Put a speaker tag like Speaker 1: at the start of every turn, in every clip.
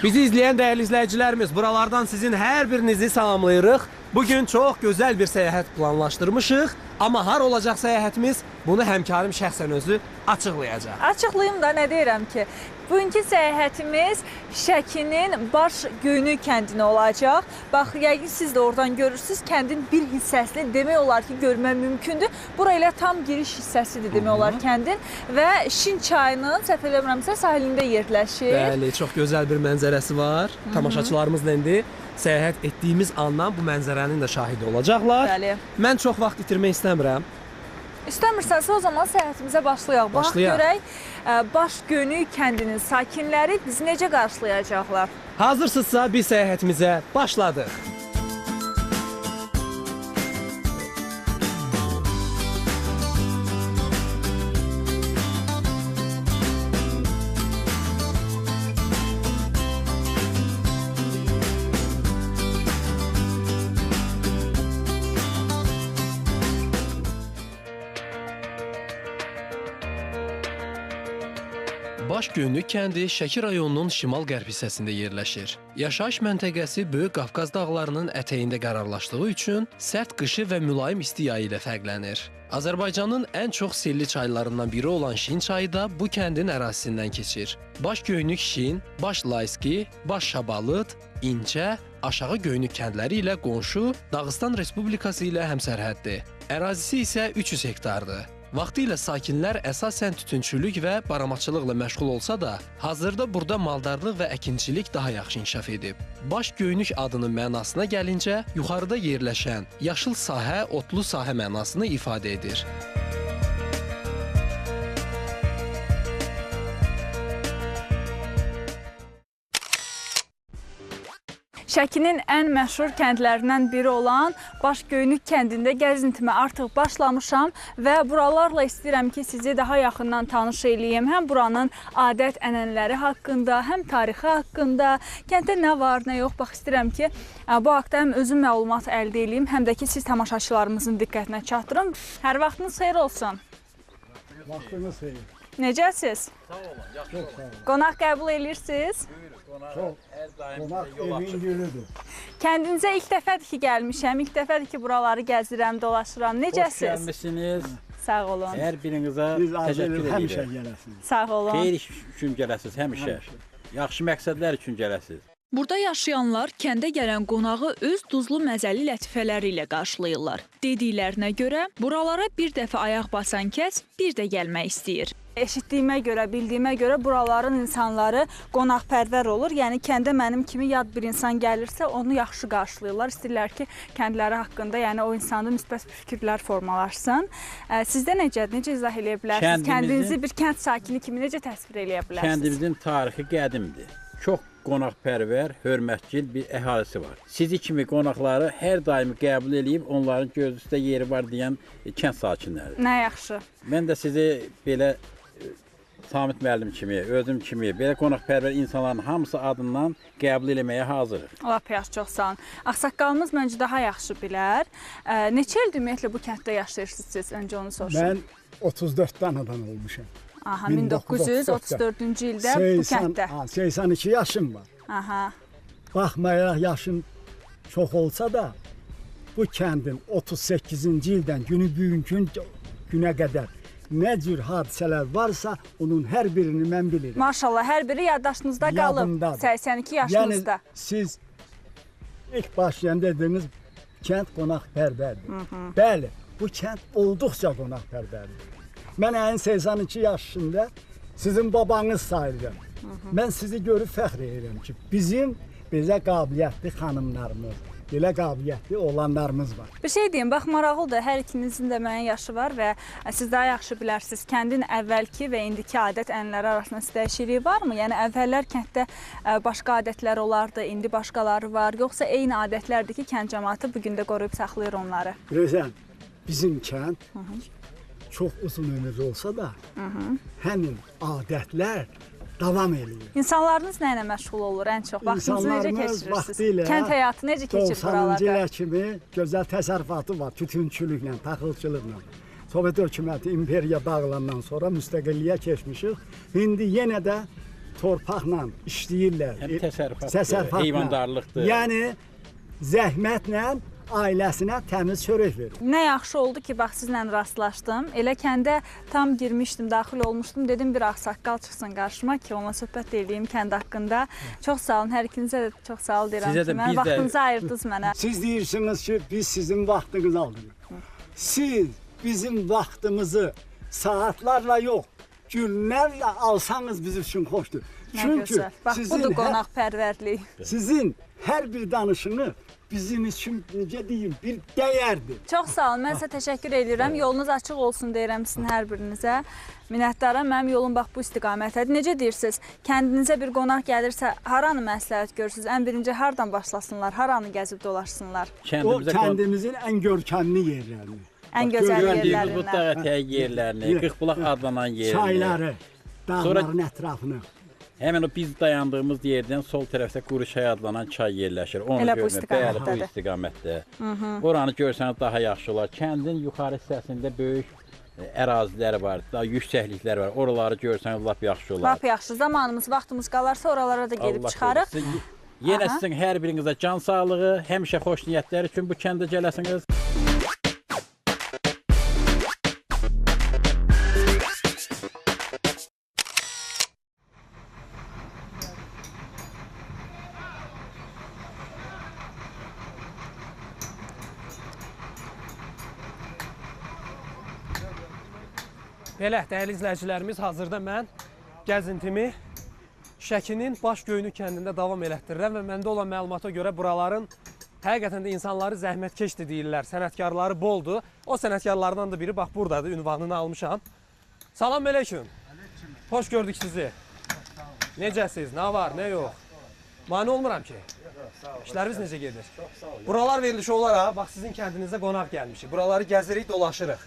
Speaker 1: Bizi izleyen değerli izleyicilerimiz, buralardan sizin her birinizi salamlayırıq. Bugün çok güzel bir seyahat planlaşdırmışıq. Amma har olacaq səyahətimiz, bunu həmkarım şəxsən özü açıqlayacaq.
Speaker 2: Açıqlayım da, nə deyirəm ki, bugünkü səyahətimiz Şəkinin Baş Göynük kəndinə olacaq. Bax, yəqin siz də oradan görürsünüz, kəndin bir hissəsini demək olar ki, görmək mümkündür. Bura ilə tam giriş hissəsidir demək olar kəndin və Şin çayının, səhv eləmirəmsə, sahilində yerləşir.
Speaker 1: Bəli, çox gözəl bir mənzərəsi var. Tamaşaçılarımızla indi səyahət etdiyimiz andan bu mənzərənin də şahidi olacaqlar.
Speaker 2: Bəli.
Speaker 1: Mən çox vaxt itirmək istəmirəm.
Speaker 2: İstəmirsənsə o zaman səyahətimizə başlayaq. Bax, görək Baş Göynük kəndinin sakinləri bizi necə qarşılayacaqlar.
Speaker 1: Hazırsınızsa biz səyahətimizə başladıq. Baş Göynük kəndi Şəki rayonunun şimal-qərb hissəsində yerləşir. Yaşayış məntəqəsi Böyük Qafqaz dağlarının ətəyində qərarlaşdığı üçün sərt qışı və mülayim isti yayı ilə fərqlənir. Azərbaycanın ən çox selli çaylarından biri olan Şin çayı da bu kəndin ərazisindən keçir. Baş Göynük Şin, Baş Layski, Baş Şabalıd, İncə, Aşağı Göynük kəndləri ilə qonşu Dağıstan Respublikası ilə həmsərhəddir. Ərazisi isə 300 hektardır. Vaxtilə sakinlər əsasən tütünçülük və baramaçılıqla məşğul olsa da, hazırda burada maldarlıq və əkinçilik daha yaxşı inkişaf edib. Baş Göynük adının mənasına gəlincə, yuxarıda yerləşən yaşıl sahə, otlu sahə mənasını ifadə edir.
Speaker 2: Şəkinin ən məşhur kəndlərindən biri olan Baş Göynük kəndində gəzintimə artıq başlamışam və buralarla istəyirəm ki, sizi daha yaxından tanış eləyim. Həm buranın adət-ənənələri haqqında, həm tarixi haqqında, kənddə nə var, nə yox. Bax, istəyirəm ki, bu haqda həm özüm məlumat əldə eləyim, həm də ki, siz tamaşaçılarımızın diqqətinə çatdırım. Hər vaxtınız xeyir olsun.
Speaker 3: Vaxtınız xeyir.
Speaker 2: Necəsiz?
Speaker 3: Sağ olun, yaxşı olun.
Speaker 2: Qonaq qəbul edirsiniz?
Speaker 3: Qonaq evin gülüdür.
Speaker 2: Kəndinizə ilk dəfədir ki, gəlmişəm. İlk dəfədir ki, buraları gəzirəm, dolaşıram. Necəsiz?
Speaker 4: Hoş gəlmişsiniz.
Speaker 2: Sağ olun.
Speaker 4: Hər birinizə
Speaker 3: Biz
Speaker 4: təşəkkür
Speaker 3: həmişə
Speaker 4: edirəm.
Speaker 3: gələsiniz.
Speaker 2: Sağ olun.
Speaker 4: Xeyir iş üçün gələsiniz həmişə. Yaxşı məqsədlər üçün gələsiniz.
Speaker 5: Burada yaşayanlar kəndə gələn qonağı öz duzlu məzəli lətifələri ilə qarşılayırlar. Dediklərinə görə buralara bir dəfə ayaq basan kəs bir də gəlmək istəyir.
Speaker 2: Eşitdiyimə görə, bildiyimə görə buraların insanları qonaqpərvər olur. Yəni kəndə mənim kimi yad bir insan gəlirsə, onu yaxşı qarşılayırlar. İstəyirlər ki, kəndləri haqqında, yəni o insanda müsbət fikirlər formalaşsın. Sizdə necədir? Necə izah eləyə bilərsiniz? Kəndinizi bir kənd sakini kimi necə təsvir eləyə bilərsiniz?
Speaker 4: Kəndimizin tarixi qədimdir. Çox qonaqpərvər, hörmətcil bir əhalisi var. Sizi kimi qonaqları hər daimi qəbul edib, onların göz üstə yeri var deyən kənd sakinləri.
Speaker 2: Nə yaxşı.
Speaker 4: Mən də sizi belə Samit müəllim kimi, özüm kimi, belə qonaqpərvər insanların hamısı adından qəbul eləməyə hazırıq.
Speaker 2: Lap yaxşı, çox sağ olun. Ağsaqqalımız məncə daha yaxşı bilər. Neçə ildir ümumiyyətlə bu kənddə yaşayırsınız siz? Öncə onu soruşum.
Speaker 3: Mən 34 danadan olmuşam.
Speaker 2: Aha, 1934-cü ildə bu kənddə.
Speaker 3: 82 yaşım var.
Speaker 2: Aha.
Speaker 3: Baxmayaraq yaşım çox olsa da, bu kəndin 38-ci ildən bugünkü günə qədər nə cür hadisələr varsa, onun hər birini mən bilirəm.
Speaker 2: Maşallah, hər biri yaddaşınızda qalıb.
Speaker 3: Yadımdadır.
Speaker 2: 82 yaşınızda.
Speaker 3: Yəni siz ilk başlayan dediniz kənd qonaqpərvərdir. Bəli, bu kənd olduqca qonaqpərvərdir. Mən ən 82 yaşında sizin babanız sayılırım. Mən sizi görüb fəxr edirəm ki, bizim bizə qabiliyyətli xanımlarımız, belə qabiliyyətli olanlarımız var.
Speaker 2: Bir şey deyim, bax, maraqlıdır. Hər ikinizin də mənə yaşı var və siz daha yaxşı bilərsiniz. Kəndin əvvəlki və indiki adət-ənənələri arasında dəyişiklik varmı? Yəni əvvəllər kənddə başqa adətlər olardı, indi başqaları var. Yoxsa eyni adətlərdir ki, kənd cəmaatı bugün də qoruyub saxlayır onları?
Speaker 3: Bilirsən, bizim kənd çox uzun ömürlü olsa da, həmin adətlər davam edir.
Speaker 2: İnsanlarınız nə ilə məşğul olur ən çox? Vaxtınızı necə keçirirsiniz? Kənd həyatı necə keçir
Speaker 3: 90-cı
Speaker 2: buralarda?
Speaker 3: ilə kimi gözəl təsərrüfatı var, tütünçülüklə, taxılçılıqla. Sovet hökuməti imperiya dağılandan sonra müstəqilliyə keçmişik. İndi yenə də torpaqla işləyirlər.
Speaker 4: Həm təsərrüfatdır,
Speaker 3: Təsərrüfatla.
Speaker 4: heyvandarlıqdır.
Speaker 3: Yəni zəhmətlə ailəsinə təmiz çörək verir.
Speaker 2: Nə yaxşı oldu ki, bax sizlə rastlaşdım. Elə kəndə tam girmişdim, daxil olmuşdum. Dedim bir ağsaqqal çıxsın qarşıma ki, onunla söhbət edeyim kənd haqqında. Çox sağ olun, hər ikinizə də çox sağ ol deyirəm
Speaker 4: Sizə də
Speaker 2: ki, mən
Speaker 4: biz də-
Speaker 2: vaxtınızı ayırdınız mənə.
Speaker 3: Siz deyirsiniz ki, biz sizin vaxtınızı aldıq. Siz bizim vaxtımızı saatlarla yox, günlərlə alsanız bizim üçün xoşdur.
Speaker 2: Nə gözəl. Bax, budur qonaqpərvərlik.
Speaker 3: Sizin hər bir danışığınız bizim üçün necə deyim, bir dəyərdir.
Speaker 2: Çox sağ olun, mən sizə təşəkkür edirəm. Yolunuz açıq olsun deyirəm sizin hər birinizə. Minnətdaram, mənim yolum bax bu istiqamətdədir. Necə deyirsiniz, kəndinizə bir qonaq gəlirsə, haranı məsləhət görürsünüz? Ən birinci hardan başlasınlar, haranı gəzib dolaşsınlar?
Speaker 3: O
Speaker 4: Kəndimizə
Speaker 3: kəndimizin ən görkəmli yerlərini.
Speaker 2: Ən
Speaker 3: Bax,
Speaker 2: gözəl
Speaker 4: gördüyümüz bu
Speaker 2: yerlərindən.
Speaker 4: dağ ətəyi yerlərini, Qırxbulaq adlanan yerləri.
Speaker 3: Çayları, dağların ətrafını.
Speaker 4: Həmin o biz dayandığımız yerdən sol tərəfdə Quruçay adlanan çay yerləşir. Onu
Speaker 2: Elə bu
Speaker 4: görmək, bəli, bu
Speaker 2: istiqamətdədir.
Speaker 4: istiqamətdə. Oranı görsəniz daha yaxşı olar. Kəndin yuxarı hissəsində böyük ərazilər var, daha yüksəkliklər var. Oraları görsəniz lap yaxşı olar.
Speaker 2: Lap yaxşı, zamanımız, vaxtımız qalarsa oralara da gedib
Speaker 4: Allah
Speaker 2: çıxarıq.
Speaker 4: korusun. Yenə
Speaker 2: Aha.
Speaker 4: sizin hər birinizə can sağlığı, həmişə xoş niyyətlər üçün bu kəndə gələsiniz.
Speaker 1: Belə, dəyərli izləyicilərimiz, hazırda mən gəzintimi Şəkinin Başgöyünü kəndində davam elətdirirəm və məndə olan məlumata görə buraların həqiqətən də insanları zəhmətkeşdir deyirlər, sənətkarları boldur. O sənətkarlardan da biri bax buradadır, ünvanını almışam. Salam aleyküm. Xoş gördük sizi. Necəsiz, nə var, nə yox? Mane olmuram ki. İşləriniz necə gedir? Buralar verilişi olar ha, bax sizin kəndinizə qonaq gəlmişik. Buraları gəzirik, dolaşırıq.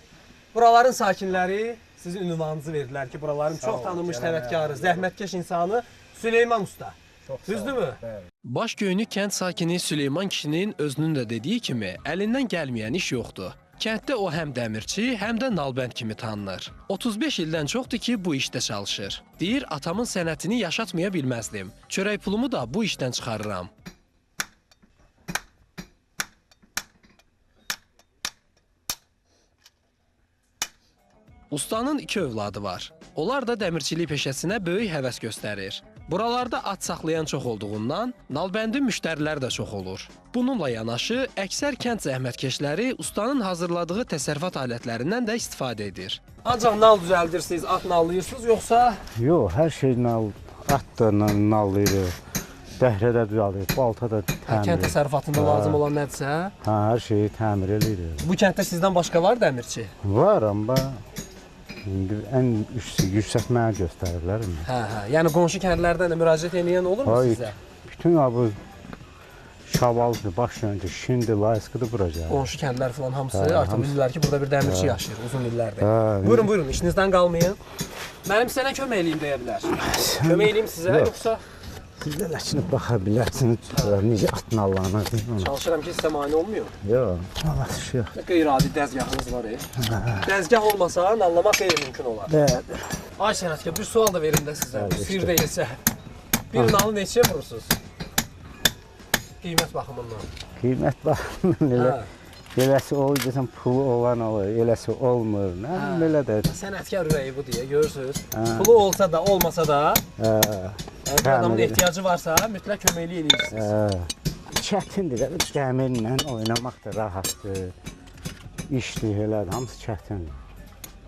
Speaker 1: Buraların sakinləri sizin ünvanınızı verdilər ki, buraların çox tanınmış sənətkarı, zəhmətkeş insanı Süleyman Usta. Düzdürmü? Başgöyünü kənd sakini Süleyman kişinin özünün də dediyi kimi, əlindən gəlməyən iş yoxdur. Kənddə o həm dəmirçi, həm də nalbənd kimi tanınır. 35 ildən çoxdur ki, bu işdə çalışır. Deyir, atamın sənətini yaşatmaya bilməzdim. Çörək pulumu da bu işdən çıxarıram. Ustanın 2 övladı var. Onlar da dəmirçilik peşəsinə böyük həvəs göstərir. Buralarda at saxlayan çox olduğundan nalbəndin müştərilər də çox olur. Bununla yanaşı, əksər kənd zəhmətkeşləri ustanın hazırladığı təsərrüfat alətlərindən də istifadə edir. Ancaq nal düzəldirsiniz, at nallayırsınız, yoxsa?
Speaker 6: Yox, hər şey nal, at da nallayır, dəhrə də düzəldir, balta da təmir
Speaker 1: Kənd təsərrüfatında lazım olan nədirsə?
Speaker 6: Hə, hər şeyi təmir edir.
Speaker 1: Bu kənddə sizdən başqa var dəmirçi?
Speaker 6: Var, amma indi ən yüksək mənə göstərirlər.
Speaker 1: Hə, yəni qonşu kəndlərdən də müraciət edən olur mu sizə?
Speaker 6: Bütün bu Şabaldır, Başgöyündür, Şindir, Layıskıdır bura gəlir.
Speaker 1: Qonşu kəndlər falan hamısı artıq bilirlər ki, burada bir dəmirçi yaşayır uzun illərdir.
Speaker 6: Hə,
Speaker 1: Buyurun, buyurun, işinizdən qalmayın. Mənim sənə kömək eləyim deyə bilər. Kömək eləyim sizə, yoxsa?
Speaker 6: Siz də ləkinə baxa bilərsiniz, necə at nallanır.
Speaker 1: Çalışıram ki, sizə mane olmuyor.
Speaker 6: Yox, Allah şükür.
Speaker 1: Qeyri-adi dəzgahınız var. Dəzgah olmasa, nallamaq qeyri-mümkün olar.
Speaker 6: Bəli.
Speaker 1: Ay sənətkar, bir sual da verim də sizə, bir sir deyilsə. Bir nalı neçəyə vurursunuz? Qiymət baxımından.
Speaker 6: Qiymət baxımından eləsi olur, desən pulu olan olur, eləsi olmur. Nə belə də.
Speaker 1: Sənətkar ürəyi bu deyə, görürsünüz. Pulu olsa da, olmasa da, bir adamın ehtiyacı varsa, mütləq köməkli eləyirsiniz.
Speaker 6: Çətindir, gəmirlə oynamaq da rahatdır. İşdir, elədir, hamısı çətindir.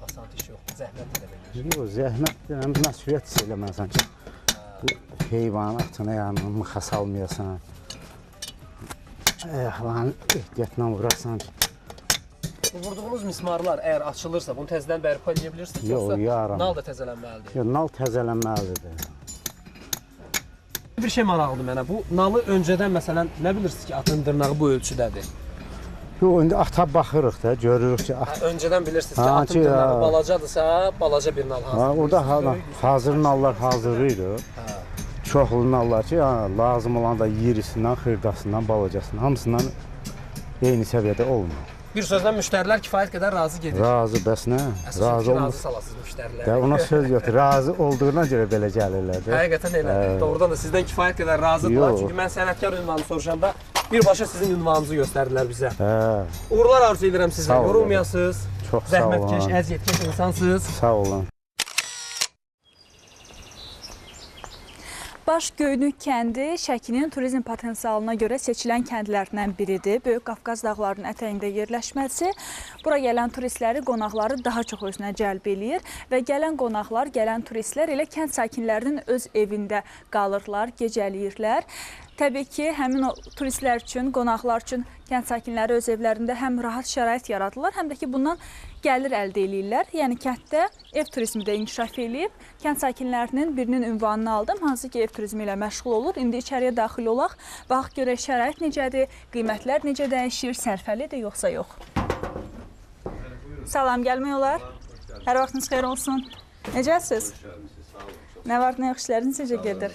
Speaker 1: Asan iş yox, zəhmət eləmək.
Speaker 6: Yox, zəhmətdir, məsuliyyət hiss eləməsən ki, bu heyvanatına yəni mıxa salmayasan. Ayaqlarını ehtiyatla vurarsan.
Speaker 1: Bu vurduğunuz mismarlar əgər açılırsa, bunu təzədən bərpa edə bilirsiniz?
Speaker 6: Yox, yaram.
Speaker 1: Nal da təzələnməlidir.
Speaker 6: Yox, nal təzələnməlidir.
Speaker 1: Bir şey maraqlıdır mənə, bu nalı öncədən məsələn, nə bilirsiniz ki, atın dırnağı bu ölçüdədir?
Speaker 6: Yox, indi ata baxırıq da, görürük ki, at.
Speaker 1: Öncədən bilirsiniz ki, atın dırnağı balacadırsa, balaca bir nal hazırlayırsınız.
Speaker 6: Orada hazır nallar hazırlayırıq. Çoxlu nallar ki, lazım olan da yerisindən, xırdasından, balacasından, hamısından eyni səviyyədə olmur.
Speaker 1: Bir sözlə müştərilər kifayət qədər razı gedir.
Speaker 6: Razı bəs nə?
Speaker 1: Əsas
Speaker 6: Razı olmur.
Speaker 1: razı salasınız müştəriləri.
Speaker 6: Ya ona söz yoxdur. Razı olduğuna görə belə gəlirlər də.
Speaker 1: Həqiqətən elədir. Doğrudan da sizdən kifayət qədər razıdırlar.
Speaker 6: Yox.
Speaker 1: Çünki mən sənətkar ünvanı soruşanda birbaşa sizin ünvanınızı göstərdilər bizə.
Speaker 6: Hə,
Speaker 1: Uğurlar arzu edirəm sizə.
Speaker 6: Sağ olun.
Speaker 1: Yorulmayasınız.
Speaker 6: çox sağ olun.
Speaker 1: Zəhmətkeş, əziyyətkeş insansınız.
Speaker 6: Sağ olun.
Speaker 2: Başgöynük kəndi Şəkinin turizm potensialına görə seçilən kəndlərdən biridir. Böyük Qafqaz dağlarının ətəyində yerləşməsi bura gələn turistləri, qonaqları daha çox özünə cəlb eləyir və gələn qonaqlar, gələn turistlər elə kənd sakinlərinin öz evində qalırlar, gecələyirlər. Təbii ki, həmin o turistlər üçün, qonaqlar üçün kənd sakinləri öz evlərində həm rahat şərait yaradırlar, həm də ki, bundan gəlir əldə eləyirlər. Yəni kənddə ev turizmi də inkişaf eləyib. Kənd sakinlərinin birinin ünvanını aldım, hansı ki, ev turizmi ilə məşğul olur. İndi içəriyə daxil olaq, bax görək şərait necədir, qiymətlər necə dəyişir, sərfəlidir yoxsa yox. Salam, gəlmək olar. Hər vaxtınız xeyir olsun. Necəsiz? Nə var, nə yox, işləriniz necə gedir?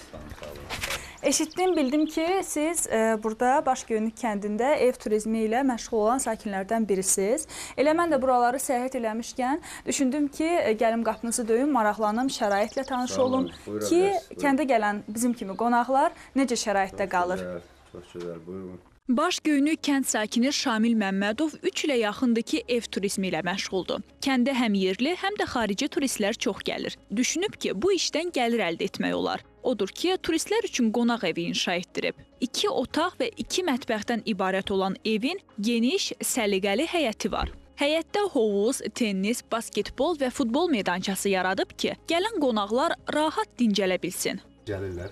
Speaker 2: Eşitdim, bildim ki, siz burada Başgöynük kəndində ev turizmi ilə məşğul olan sakinlərdən birisiniz. Elə mən də buraları səyahət eləmişkən düşündüm ki, gəlim qapınızı döyüm, maraqlanım, şəraitlə tanış olum ki, kəndə gələn bizim kimi qonaqlar necə şəraitdə qalır.
Speaker 7: Çox gözəl, buyurun.
Speaker 5: Başgöynük kənd sakini Şamil Məmmədov 3 ilə yaxındır ki, ev turizmi ilə məşğuldur. Kəndə həm yerli, həm də xarici turistlər çox gəlir. Düşünüb ki, bu işdən gəlir əldə etmək olar. Odur ki, turistlər üçün qonaq evi inşa etdirib. 2 otaq və 2 mətbəxdən ibarət olan evin geniş, səliqəli həyəti var. Həyətdə hovuz, tennis, basketbol və futbol meydançası yaradıb ki, gələn qonaqlar rahat dincələ bilsin.
Speaker 7: Gəlirlər.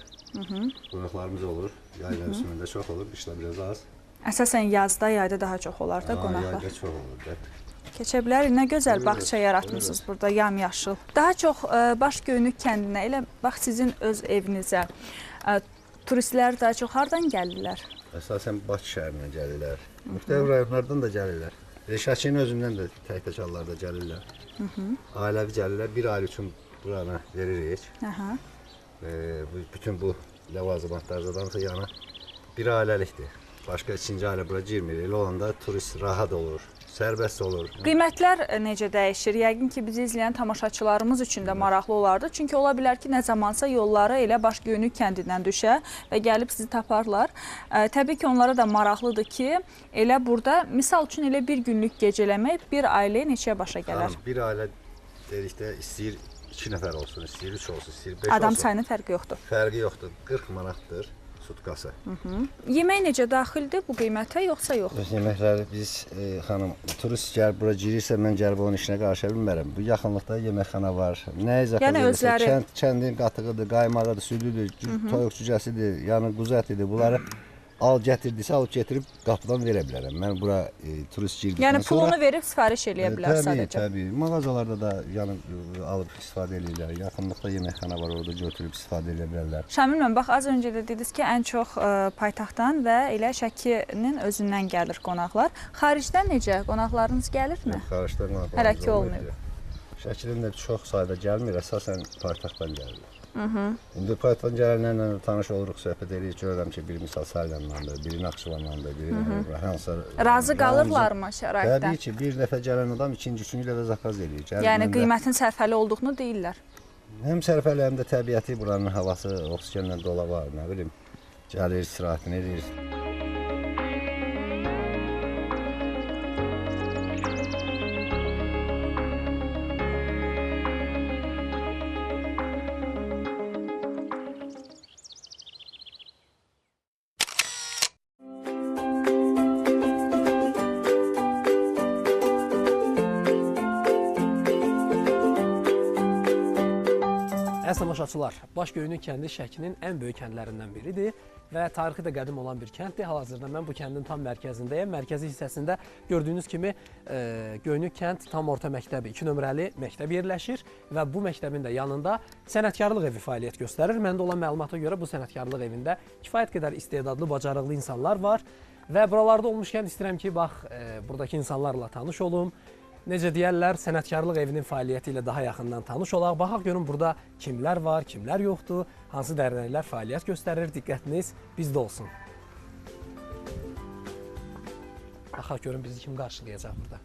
Speaker 7: Qonaqlarımız olur. Yay mövsümündə çox olur, qışda biraz az.
Speaker 2: Əsasən yazda, yayda daha çox olar da qonaqlar.
Speaker 7: Yayda çox olur da.
Speaker 2: Keçə bilər, nə gözəl bağça yaratmışsınız burada, yamyaşıl. Daha çox Başgöynük kəndinə, elə bax sizin öz evinizə turistlər daha çox hardan gəlirlər?
Speaker 7: Əsasən Bakı şəhərindən gəlirlər. Müxtəlif rayonlardan da gəlirlər. Şəkinin özündən də tək-tək gəlirlər. Ailəvi gəlirlər, bir ailə üçün buranı veririk. Bütün bu ləvazimatlardan yana bir ailəlikdir. Başqa ikinci ailə bura girmir. Elə olanda turist rahat olur, sərbəst olur.
Speaker 2: Qiymətlər necə dəyişir? Yəqin ki, bizi izləyən tamaşaçılarımız üçün də maraqlı olardı. Çünki ola bilər ki, nə zamansa yolları elə Başgöynük kəndindən düşə və gəlib sizi taparlar. Təbii ki, onlara da maraqlıdır ki, elə burada, misal üçün elə bir günlük gecələmək bir ailəyə neçəyə başa gələr?
Speaker 7: Bir ailə dedikdə istəyir 2 nəfər olsun, istəyir 3 olsun, istəyir 5 olsun.
Speaker 2: Adam sayının fərqi yoxdur.
Speaker 7: Fərqi yoxdur. 40 manatdır sutkası.
Speaker 2: Yemək necə daxildir bu qiymətə, yoxsa yox?
Speaker 7: Yeməkləri biz, xanım, turist gəlib bura girirsə, mən gəlib onun işinə qarışa bilmərəm. Bu yaxınlıqda yeməkxana var. Nə izah edirsə, kəndin qatığıdır, qaymağıdır, südüdür, toyuq cücəsidir, yəni quzu ətidir. Bunları al gətirdisə, alıb gətirib qapıdan verə bilərəm. Mən bura turist girdikdən sonra...
Speaker 2: Yəni pulunu verib sifariş eləyə bilər sadəcə?
Speaker 7: Təbii. Mağazalarda da alıb istifadə edirlər. Yaxınlıqda yeməkxana var, orada götürüb istifadə edə bilərlər.
Speaker 2: Şamil mən, bax, az öncə də dediniz ki, ən çox paytaxtdan və elə Şəkinin özündən gəlir qonaqlar. Xaricdən necə? Qonaqlarınız gəlirmi?
Speaker 7: Xaricdən qonaqlarımız
Speaker 2: hələ ki olmayıb.
Speaker 7: Şəkilin də çox sayda gəlmir, əsasən paytaxtdan gəlir. İndi paytaxtdan gələnlərlə tanış oluruq, söhbət edirik, görürəm ki, biri misal Salyandandır, biri Naxçıvandandır, biri hansısa...
Speaker 2: Razı qalırlarmı şəraitdən?
Speaker 7: Təbii ki, bir dəfə gələn adam ikinci, üçüncü ilə də zakaz edir.
Speaker 2: Yəni qiymətin sərfəli olduğunu deyirlər?
Speaker 7: Həm sərfəli, həm də təbiəti, buranın havası, oksigenlə dola var, nə bilim, gəlir, istirahətini edir.
Speaker 1: Əziz tamaşaçılar, Başgöynük kəndi Şəkinin ən böyük kəndlərindən biridir və tarixi də qədim olan bir kənddir. Hal-hazırda mən bu kəndin tam mərkəzindəyəm. Mərkəzi hissəsində gördüyünüz kimi Göynük kənd tam orta məktəbi, 2 nömrəli məktəb yerləşir və bu məktəbin də yanında sənətkarlıq evi fəaliyyət göstərir. Məndə olan məlumata görə bu sənətkarlıq evində kifayət qədər istedadlı, bacarıqlı insanlar var və buralarda olmuşkən istəyirəm ki, bax, buradakı insanlarla tanış olum. Necə deyərlər, sənətkarlıq evinin fəaliyyəti ilə daha yaxından tanış olaq. Baxaq görün burada kimlər var, kimlər yoxdur, hansı dərnəklər fəaliyyət göstərir. Diqqətiniz bizdə olsun. Baxaq görün bizi kim qarşılayacaq burada.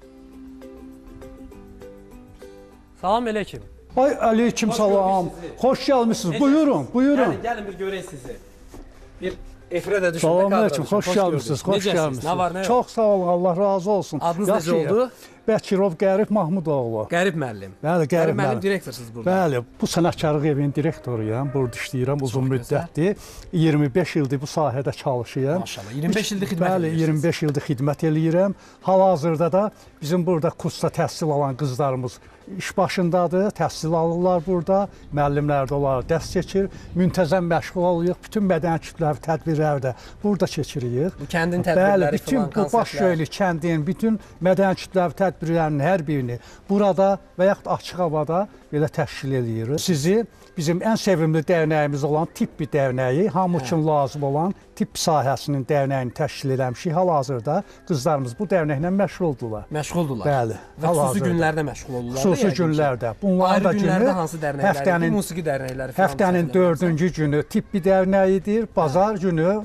Speaker 1: Salam aleyküm.
Speaker 8: Ay aleyküm salam. Xoş gəlmisiniz. Buyurun, buyurun.
Speaker 1: Gəlin bir görək sizi. Bir efirə də düşün.
Speaker 8: Salam aleyküm. Xoş gəlmisiniz. Xoş gəlmisiniz.
Speaker 1: Nə var, nə yox?
Speaker 8: Çox sağ olun. Allah razı olsun.
Speaker 1: Adınız necə oldu?
Speaker 8: Bəkirov Qərib Mahmudoğlu.
Speaker 1: Qərib müəllim.
Speaker 8: Bəli, Qərib müəllim.
Speaker 1: Direktorsunuz burada.
Speaker 8: Bəli, bu sənətkarlıq evinin direktoruyam. Burada işləyirəm uzun müddətdir. 25 ildir bu sahədə çalışıram.
Speaker 1: Maşallah. 25 ildir xidmət
Speaker 8: Bəli,
Speaker 1: edirsiniz.
Speaker 8: 25 ildir xidmət eləyirəm. Hal-hazırda da bizim burada kursda təhsil alan qızlarımız iş başındadır, təhsil alırlar burada. Müəllimlər də onlara dərs keçir. Müntəzəm məşğul oluruq. Bütün mədəni kütləvi tədbirləri də burada keçiririk.
Speaker 1: Bu kəndin
Speaker 8: Bəli,
Speaker 1: tədbirləri
Speaker 8: bütün
Speaker 1: filan,
Speaker 8: bu baş şöyle kəndin bütün mədəni kütləvi tədbirlərinin hər birini burada və yaxud açıq havada belə təşkil edirik. Sizi bizim ən sevimli dərnəyimiz olan Tibbi dərnəyi, hamı üçün lazım olan tibb sahəsinin dərnəyini təşkil eləmişik. Hal-hazırda qızlarımız bu dərnəklə məşğuldurlar.
Speaker 1: Məşğuldurlar.
Speaker 8: Bəli.
Speaker 1: Və xüsusi günlərdə məşğul olurlar.
Speaker 8: Xüsusi günlərdə. Bunların da
Speaker 1: günlərdə
Speaker 8: günü
Speaker 1: hansı dərnəklər? Musiqi dərnəkləri falan.
Speaker 8: Həftənin 4-cü günü Tibbi dərnəyidir. Bazar günü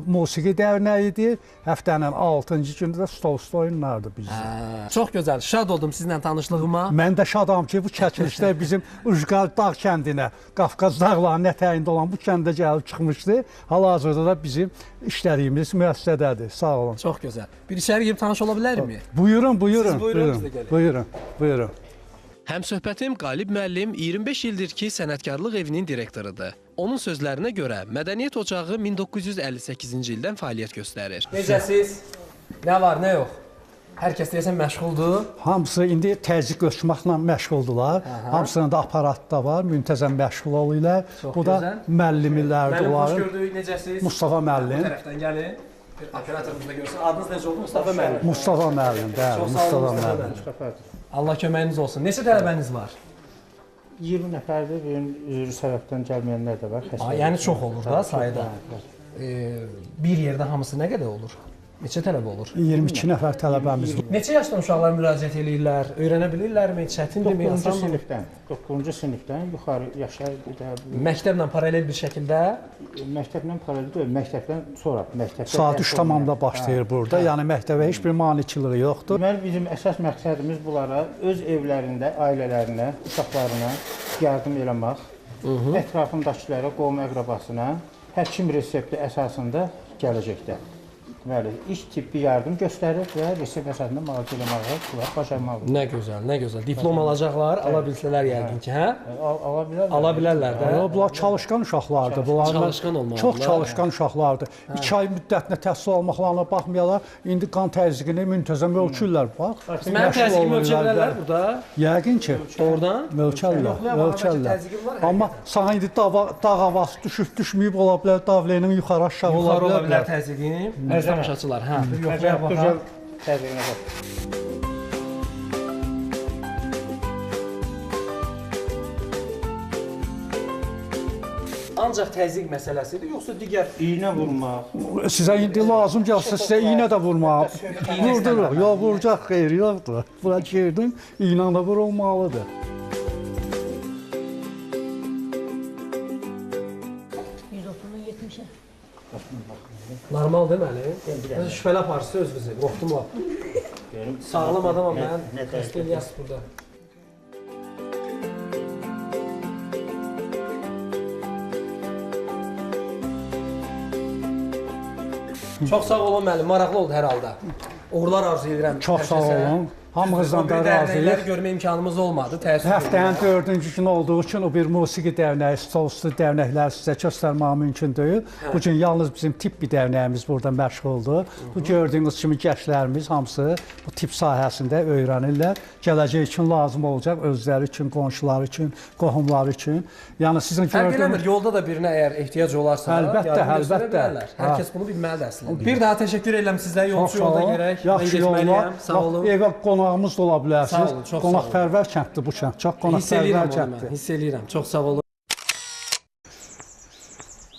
Speaker 8: musiqi dərnəyidir. Həftənin 6-cı günü də stol-üstü oyunlardır bizdə.
Speaker 1: Çox gözəl. Şad oldum sizinlə tanışlığıma.
Speaker 8: Mən də şadam ki, bu çəkilişlər bizim Ucqar dağ kəndinə, Qafqaz dağlarının ətəyində olan bu kəndə gəlib çıxmışdı. Hal-hazırda da bizim işlədiyimiz müəssisədədir. Sağ olun.
Speaker 1: Çox gözəl. Bir içəri girib tanış ola bilərmi?
Speaker 8: Buyurun, buyurun.
Speaker 1: Siz buyurun, biz də gəlin.
Speaker 8: Buyurun, buyurun.
Speaker 1: Həmsöhbətim Qalib müəllim 25 ildir ki, sənətkarlıq evinin direktorudur. Onun sözlərinə görə Mədəniyyət Ocağı 1958-ci ildən fəaliyyət göstərir. Necəsiz? Nə var, nə yox? Hər kəs deyəsən məşğuldur.
Speaker 8: Hamısı indi təzyiq ölçməklə məşğuldular. Hamısının da aparatı da var, müntəzəm məşğul olurlar. Bu da müəllimlərdir onların.
Speaker 1: Xoş gördük, necəsiz?
Speaker 8: Mustafa müəllim.
Speaker 1: Bu tərəfdən gəlin. Bir operatorumuz da görsün. Adınız necə oldu? Mustafa müəllim.
Speaker 8: Mustafa müəllim, bəli, Mustafa müəllim.
Speaker 1: Allah köməyiniz olsun. Neçə tələbəniz var?
Speaker 6: 20 nəfərdir, bu gün üzrü səbəbdən gəlməyənlər də var.
Speaker 1: Yəni çox olur da sayda. Bir yerdə hamısı nə qədər olur? Neçə tələbə olur?
Speaker 8: 22 nəfər tələbəmiz var.
Speaker 1: Neçə yaşdan uşaqlar müraciət edirlər? Öyrənə bilirlərmi? Çətindirmi?
Speaker 6: 9-cu sinifdən yuxarı yaşa
Speaker 1: Məktəblə paralel bir şəkildə?
Speaker 6: Məktəblə paralel deyil, məktəbdən sonra.
Speaker 8: Saat 3 tamamda başlayır burada. Yəni məktəbə heç bir maneçiliyi yoxdur.
Speaker 6: Deməli, bizim əsas məqsədimiz bunlara öz evlərində, ailələrinə, uşaqlarına yardım eləmək, ətrafındakilərə, qohum əqrabasına həkim resepti əsasında gələcəkdə. Deməli, iş tibbi yardım göstərir və resept əsasında müalicə eləməyə bacarmalıdır.
Speaker 1: Nə gözəl, nə gözəl. Diplom alacaqlar, ala bilsələr yəqin ki, hə?
Speaker 6: Ala bilərlər.
Speaker 1: Ala bilərlər də.
Speaker 8: Bunlar çalışqan uşaqlardır.
Speaker 1: Çalışqan olmalıdırlar.
Speaker 8: Çox çalışqan uşaqlardır. 2 ay müddətinə təhsil almaqlarına baxmayaraq, indi qan təzyiqini müntəzəm ölçürlər. Bax,
Speaker 1: Mənim təzyiqimi ölçə bilərlər burada.
Speaker 8: Yəqin ki,
Speaker 1: Doğrudan.
Speaker 8: ölçərlər. Amma sana indi dağ havası düşüb düşməyib ola bilər, davlenin yuxarı aşağı ola
Speaker 1: Yuxarı ola bilər
Speaker 8: bilər.
Speaker 1: təzyiqin. Əziz tamaşaçılar, hə. Bir yoxlayaq baxaq.
Speaker 6: Təzyiqinə bax.
Speaker 1: Ancaq təzyiq məsələsidir, yoxsa digər
Speaker 6: İynə vurmaq.
Speaker 8: Sizə indi lazım gəlsə sizə iynə də vurmaq. Vurduruq. Yox, vuracaq xeyir yoxdur. Bura girdin, iynə də vurulmalıdır.
Speaker 1: normal deməli. Şübhəli aparırsınız özünüzü. Qorxdum lap. Sağlam adamam mən. Təsdiq eləyəsiz burada. Çox sağ olun müəllim, maraqlı oldu hər halda. Uğurlar arzu edirəm.
Speaker 8: Çox sağ olun. Hamınızdan da razıyıq.
Speaker 1: Görmə imkanımız olmadı. Təəssüf.
Speaker 8: Həftənin 4-cü günü olduğu üçün o bir musiqi dərnəyi, stolüstü dərnəkləri sizə göstərmək mümkün deyil. Bu gün yalnız bizim tibbi dərnəyimiz burada məşğuldur. Bu gördüyünüz kimi gənclərimiz hamısı bu tibb sahəsində öyrənirlər. Gələcək üçün lazım olacaq, özləri üçün, qonşuları üçün, qohumları üçün. Yəni sizin
Speaker 1: gördüyünüz yolda da birinə əgər ehtiyac olarsa,
Speaker 8: əlbəttə.
Speaker 1: Hər kəs bunu bilməlidir əslində. Bir daha təşəkkür edirəm sizə. Yolçu yolda gerək.
Speaker 8: Yaxşı yollar. Sağ olun. Evə qonağımız da ola bilərsiniz. Qonaqpərvər kənddir bu kənd. Çox qonaqpərvər kənddir.
Speaker 1: Hiss eləyirəm. Çox sağ olun.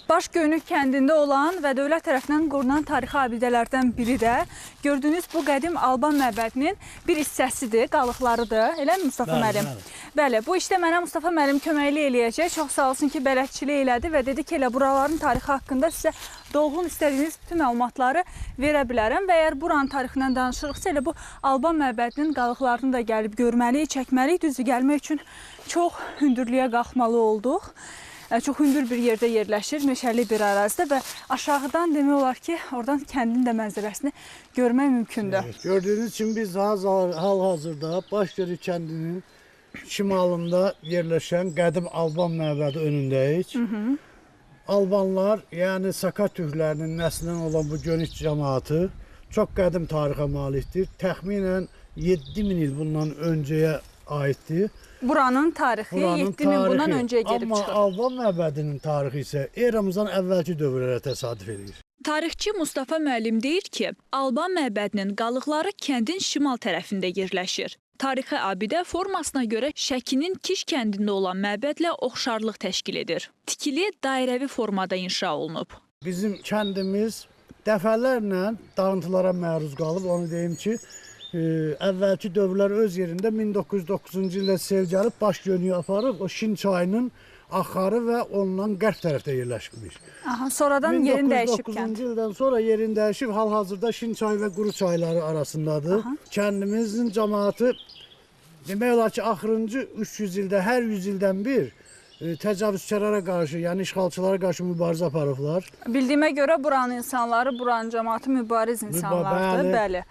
Speaker 2: Başgöynük kəndində olan və dövlət tərəfindən qorunan tarixi abidələrdən biri də gördüyünüz bu qədim Alban məbədinin bir hissəsidir, qalıqlarıdır. Elə mi Mustafa müəllim? Bəli, bu işdə mənə Mustafa müəllim köməkli eləyəcək. Çox sağ olsun ki, bələdçilik elədi və dedi ki, elə buraların tarixi haqqında sizə dolğun istədiyiniz bütün məlumatları verə bilərəm və əgər buranın tarixindən danışırıqsa, elə bu Alban məbədinin qalıqlarını da gəlib görməliyik, çəkməliyik. Düzü gəlmək üçün çox hündürlüyə qalxmalı olduq. Çox hündür bir yerdə yerləşir, meşəli bir ərazidə və aşağıdan demək olar ki, oradan kəndin də mənzərəsini görmək mümkündür.
Speaker 9: Evet, gördüğünüz için biz hal-hazırda Başgöynük kəndinin şimalında yerləşən qədim Alban məbədi önündəyik. Albanlar, yəni Saka türklərinin nəslindən olan bu Gönük cəmaatı çox qədim tarixə malikdir. Təxminən 7000 il bundan öncəyə aiddir.
Speaker 2: Buranın tarixi 7000 bundan öncəyə gedib çıxır.
Speaker 9: Amma Alban məbədinin tarixi isə eramızdan əvvəlki dövrlərə təsadüf edir.
Speaker 5: Tarixçi Mustafa müəllim deyir ki, Alban məbədinin qalıqları kəndin şimal tərəfində yerləşir. Tarixi abidə formasına görə Şəkinin Kiş kəndində olan məbədlə oxşarlıq təşkil edir. Tikili dairəvi formada inşa olunub.
Speaker 9: Bizim kəndimiz dəfələrlə dağıntılara məruz qalıb, onu deyim ki, əvvəlki dövrlər öz yerində 1909-cu ildə sel gəlib Başgöynüyü aparıb, o Şin çayının axarı və ondan qərb tərəfdə yerləşmiş.
Speaker 2: Aha, sonradan yerin dəyişib kənd.
Speaker 9: 1909-cu ildən sonra yerin dəyişib, hal-hazırda Şin çayı və Quru çayları arasındadır. Aha. Kəndimizin cəmaatı demək olar ki, axırıncı 300 ildə, hər 100 ildən bir təcavüzkarlara qarşı, yəni işğalçılara qarşı mübarizə aparıblar.
Speaker 2: Bildiyimə görə buranın insanları, buranın cəmaatı mübariz insanlardır. Bəli.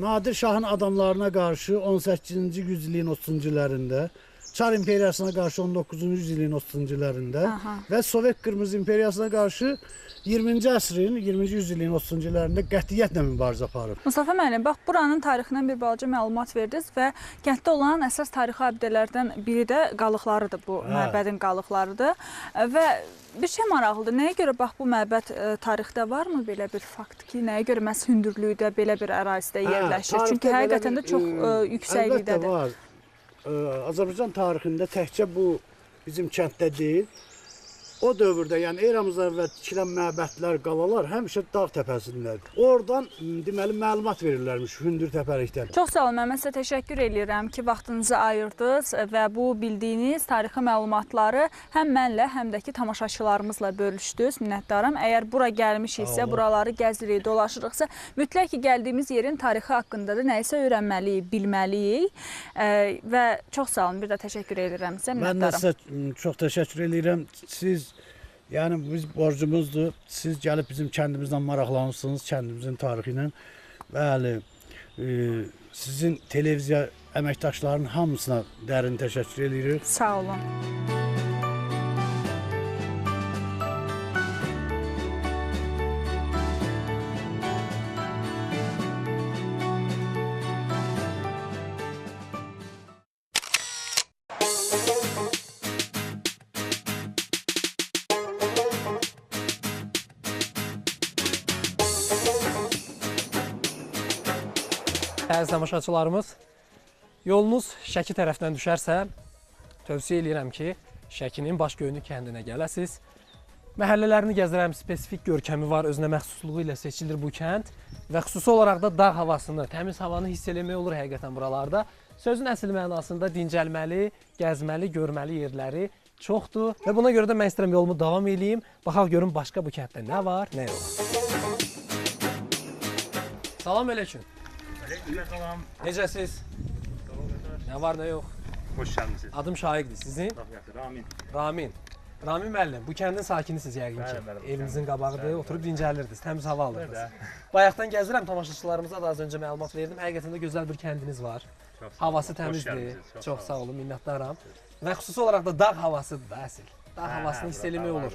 Speaker 9: Nadir Şahın adamlarına qarşı 18-ci yüzilliyin 30-cu illərində, Çar İmperiyasına qarşı 19-cu yüzilliyin 30-cu illərində və Sovet Qırmızı İmperiyasına qarşı 20-ci əsrin, 20-ci yüzilliyin 30-cu illərində qətiyyətlə mübarizə aparıb.
Speaker 2: Mustafa müəllim, bax buranın tarixindən bir balaca məlumat verdiniz və kənddə olan əsas tarixi abidələrdən biri də qalıqlarıdır, bu məbədin qalıqlarıdır. Və bir şey maraqlıdır, nəyə görə bax bu məbəd tarixdə varmı belə bir fakt ki, nəyə görə məhz hündürlükdə belə bir ərazidə yerləşir? Çünki həqiqətən də çox yüksəklikdədir.
Speaker 9: Əlbəttə var. Azərbaycan tarixində təkcə bu bizim kənddə deyil, o dövrdə, yəni eramızdan əvvəl tikilən məbədlər, qalalar həmişə dağ təpəsindədir. Oradan deməli məlumat verirlərmiş hündür təpəlikdən.
Speaker 2: Çox sağ olun, mən sizə təşəkkür edirəm ki, vaxtınızı ayırdınız və bu bildiyiniz tarixi məlumatları həm mənlə, həm də ki tamaşaçılarımızla bölüşdünüz. Minnətdaram. Əgər bura gəlmişiksə, buraları gəzirik, dolaşırıqsa, mütləq ki, gəldiyimiz yerin tarixi haqqında da nəyisə öyrənməliyik, bilməliyik və çox sağ olun, bir də təşəkkür edirəm sizə. Minnətdaram.
Speaker 9: Mən də sizə çox təşəkkür edirəm. Siz yəni biz borcumuzdur. Siz gəlib bizim kəndimizdən maraqlanırsınız, kəndimizin tarixi ilə. Bəli, sizin televiziya əməkdaşlarının hamısına dərin təşəkkür edirik.
Speaker 2: Sağ olun.
Speaker 1: Əziz tamaşaçılarımız, yolunuz Şəki tərəfdən düşərsə, tövsiyə edirəm ki, Şəkinin Başgöynük kəndinə gələsiniz. Məhəllələrini gəzirəm, spesifik görkəmi var, özünə məxsusluğu ilə seçilir bu kənd və xüsusi olaraq da dağ havasını, təmiz havanı hiss eləmək olur həqiqətən buralarda. Sözün əsl mənasında dincəlməli, gəzməli, görməli yerləri çoxdur və buna görə də mən istəyirəm yolumu davam edeyim, baxaq görüm başqa bu kənddə nə var, nə yox. Salam aleyküm.
Speaker 10: Salam.
Speaker 1: Necəsiz? Nə var, nə yox?
Speaker 10: Hoş gəldiniz.
Speaker 1: Adım Şahiqdir, sizin?
Speaker 10: Ramin.
Speaker 1: Ramin. Ramin müəllim, bu kəndin sakinisiniz yəqin ki. Evinizin qabağıdır, oturub dincəlirdiniz, təmiz hava alırdınız. Bayaqdan gəzirəm, tamaşaçılarımıza da az öncə məlumat verdim. Həqiqətən də gözəl bir kəndiniz var. Havası təmizdir. Çox sağ olun, minnətdaram. Və xüsusi olaraq da dağ havasıdır da əsl. Dağ havasını hiss eləmək olur.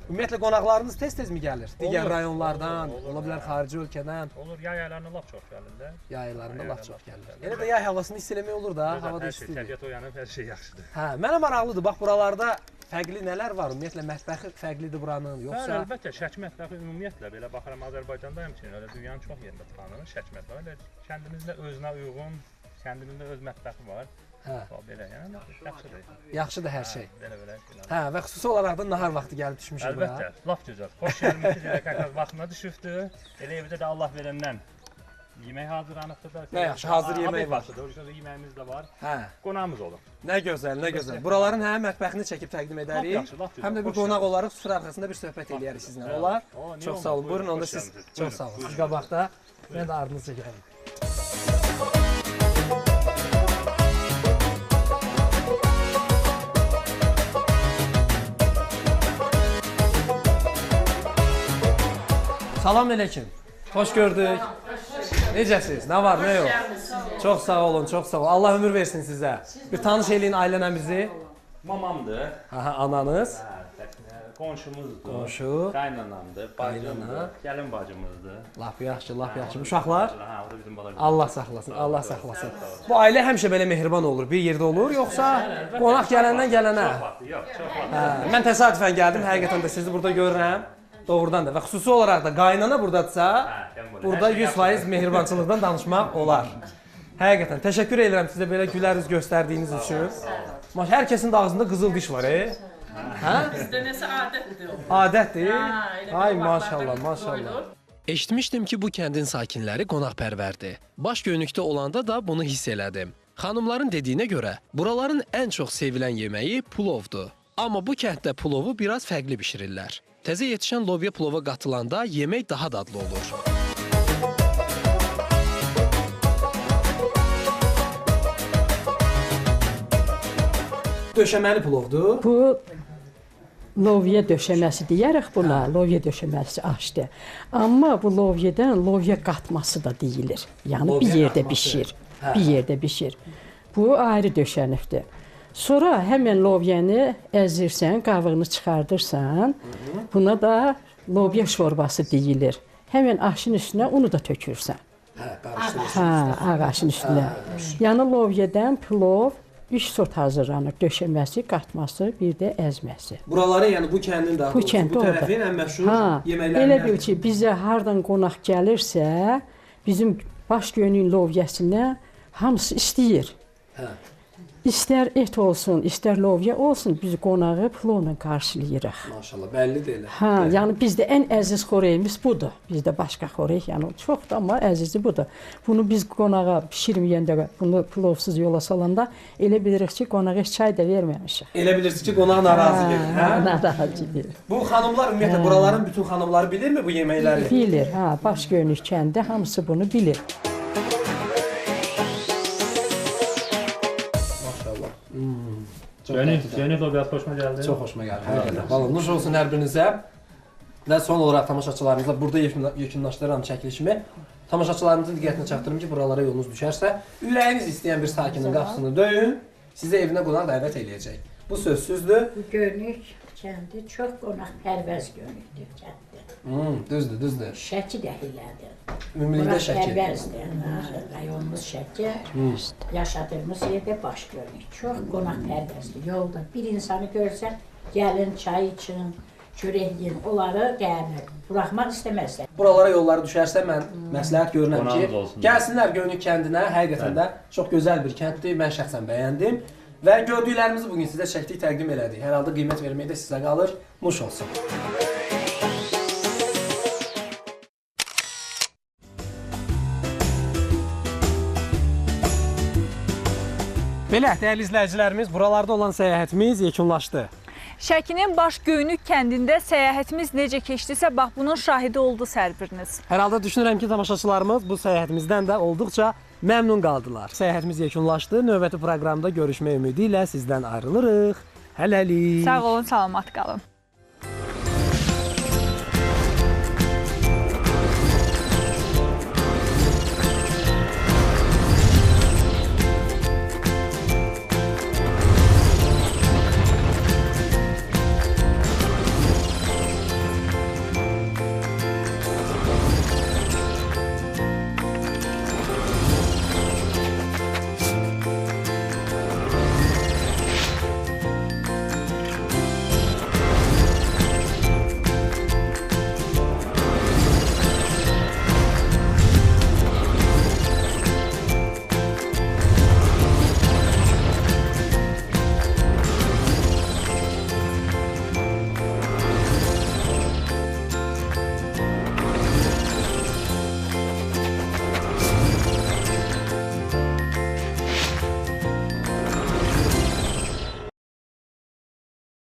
Speaker 1: Ümumiyyətlə qonaqlarınız tez-tez mi gəlir? Digər rayonlardan, ola bilər xarici ölkədən?
Speaker 10: Olur, yay aylarında lap çox gəlir də.
Speaker 1: Yay aylarında lap çox gəlir. Elə də yay havasını hiss eləmək olur da, havada istidir.
Speaker 10: Təbiət oyanıb, hər şey yaxşıdır.
Speaker 1: Hə, mənə maraqlıdır. Bax, buralarda fərqli nələr var? Ümumiyyətlə, mətbəxi fərqlidir buranın, yoxsa?
Speaker 10: Bəli, əlbəttə, Şəki mətbəxi ümumiyyətlə, belə baxıram, Azərbaycanda həmçinin, elə dünyanın çox yerində tanınır Şəki mətbəxi. Kəndimizdə özünə uyğun, kəndimizdə öz mətbəxi var.
Speaker 1: Hə.
Speaker 10: Belə yəni yaxşıdır.
Speaker 1: Yaxşıdır hər şey.
Speaker 10: Belə.
Speaker 1: Hə, və xüsusi olaraq da nahar vaxtı gəlib düşmüşük bura.
Speaker 10: Əlbəttə, lap gözəl. Xoş gəlmisiniz. Elə qaqaz vaxtına düşübdü. Elə evdə də Allah verəndən yemək hazırlanıbdır da.
Speaker 1: Nə yaxşı, hazır yemək var.
Speaker 10: Orada yeməyimiz də var.
Speaker 1: Hə.
Speaker 10: Qonağımız olur.
Speaker 1: Nə gözəl, nə gözəl. Buraların həm mətbəxini çəkib təqdim edərik.
Speaker 10: Lap yaxşı.
Speaker 1: Həm də bir qonaq olaraq süfrə arxasında bir söhbət eləyərik sizlə. Olar? Çox sağ olun. Buyurun, onda siz çox sağ olun. Siz qabaqda, mən də ardınızca gəlin. Salam aleyküm. Xoş gördük. Necəsiz? Nə var, nə yox? Çox sağ olun, çox sağ olun. Allah ömür versin sizə. Bir tanış eləyin ailənə bizi.
Speaker 10: Mamamdır.
Speaker 1: Ananız.
Speaker 10: Qonşumuzdur.
Speaker 1: Qonşu.
Speaker 10: Qaynanamdır. Bacımdır. Gəlin bacımızdır.
Speaker 1: Lap yaxşı, lap yaxşı. Uşaqlar?
Speaker 10: Ha, o da bizim bala.
Speaker 1: Allah saxlasın, Allah saxlasın. Bu ailə həmişə belə mehriban olur, bir yerdə olur, yoxsa qonaq gələndən gələnə?
Speaker 10: Yox, çox vaxt.
Speaker 1: Mən təsadüfən gəldim, həqiqətən də sizi burada görürəm. Doğrudan da və xüsusi olaraq da qaynana buradadsa, burada 100% mehribançılıqdan danışmaq olar. Həqiqətən təşəkkür edirəm sizə belə gülər üz göstərdiyiniz üçün. Hər kəsin də ağzında qızıl diş var, Hə?
Speaker 11: Bizdə nəsə adətdir o.
Speaker 1: Adətdir? Ay maşallah, maşallah.
Speaker 12: Eşitmişdim ki, bu kəndin sakinləri qonaqpərvərdir. Baş göynükdə olanda da bunu hiss elədim. Xanımların dediyinə görə, buraların ən çox sevilən yeməyi pulovdur. Amma bu kənddə pulovu biraz fərqli bişirirlər. Təzə yetişən lobya pulova qatılanda yemək daha dadlı olur.
Speaker 1: Döşəməli pulovdur.
Speaker 11: Bu lovya döşəməsi deyərək buna, lovya döşəməsi aşdı. Amma bu lovyadan lovya qatması da deyilir. Yəni bir yerdə bişir. Bir yerdə bişir. Bu ayrı döşənibdir. Sonra həmən lovyanı əzirsən, qabığını çıxardırsan. Buna da lovya şorbası deyilir. Həmən aşın üstünə unu da tökürsən. Ağaşın üstünə. Yəni lovyadan plov 3 sort hazırlanır. Döşəməsi, qatması, bir də əzməsi.
Speaker 1: Buraları, yəni bu kəndin daha doğrusu, bu tərəfin ən məşhur yeməklərindən.
Speaker 11: Elə bil ki, bizə hardan qonaq gəlirsə, bizim baş göynüyün lovyasını hamısı istəyir. İstər et olsun, istər lovya olsun, biz qonağı plovla qarşılayırıq.
Speaker 1: Maşallah, bəllidir elə.
Speaker 11: Yəni bizdə ən əziz xörəyimiz budur. Bizdə başqa xörək, yəni çoxdur, amma əzizi budur. Bunu biz qonağa bişirməyəndə, bunu plovsuz yola salanda elə bilirik ki, qonağa heç çay da verməmişik.
Speaker 1: Elə bilirsiniz ki, qonaq narazıdır, hə?
Speaker 11: Narazıdır.
Speaker 1: Bu xanımlar ümumiyyətlə buraların bütün xanımları bilirmi bu yeməkləri?
Speaker 11: Bilir, baş göynük kəndi hamısı bunu bilir.
Speaker 10: Göynük lobyası xoşuma gəldi.
Speaker 1: Çox xoşuma gəldi, həqiqətən. Vallahi nuş olsun hər birinizə. Və son olaraq tamaşaçılarımızla burada yekunlaşdıran çəkilişimi tamaşaçılarımızın diqqətinə çatdırım ki, buralara yolunuz düşərsə, ürəyiniz istəyən bir sakinin qapısını döyün, sizə evinə qonaq dəvət eləyəcək. Bu sözsüzdür.
Speaker 13: Bu göynük kəndi çox qonaqpərvəz göynükdür kənddə.
Speaker 1: Düzdür.
Speaker 13: Şəki də elədir.
Speaker 1: Ümumilikdə Şəki.
Speaker 13: Qonaqpərvəzdir. Rayonumuz Şəki. Yaşadığımız yerdə baş göynük. Çox qonaqpərvəzdir. Yolda bir insanı görsən, gəlin çay için, çörək yiyin, onları buraxmaq istəməzlər.
Speaker 1: Buralara yolları düşərsə mən məsləhət görürəm ki, gəlsinlər Göynük kəndinə. Həqiqətən də çox gözəl bir kənddir. Mən şəxsən bəyəndim. Və gördüklərimizi bugün sizə çəkdik, təqdim elədik. Hər halda qiymət vermək də sizə qalır. Nuş olsun. Belə, dəyərli izləyicilərimiz, buralarda olan səyahətimiz yekunlaşdı.
Speaker 2: Şəkinin Baş Göynük kəndində səyahətimiz necə keçdisə, bax bunun şahidi oldu hər biriniz.
Speaker 1: Hər halda düşünürəm ki, tamaşaçılarımız bu səyahətimizdən də olduqca məmnun qaldılar. Səyahətimiz yekunlaşdı. Növbəti proqramda görüşmək ümidi ilə sizdən ayrılırıq. Hələlik.
Speaker 2: Sağ olun, salamat qalın.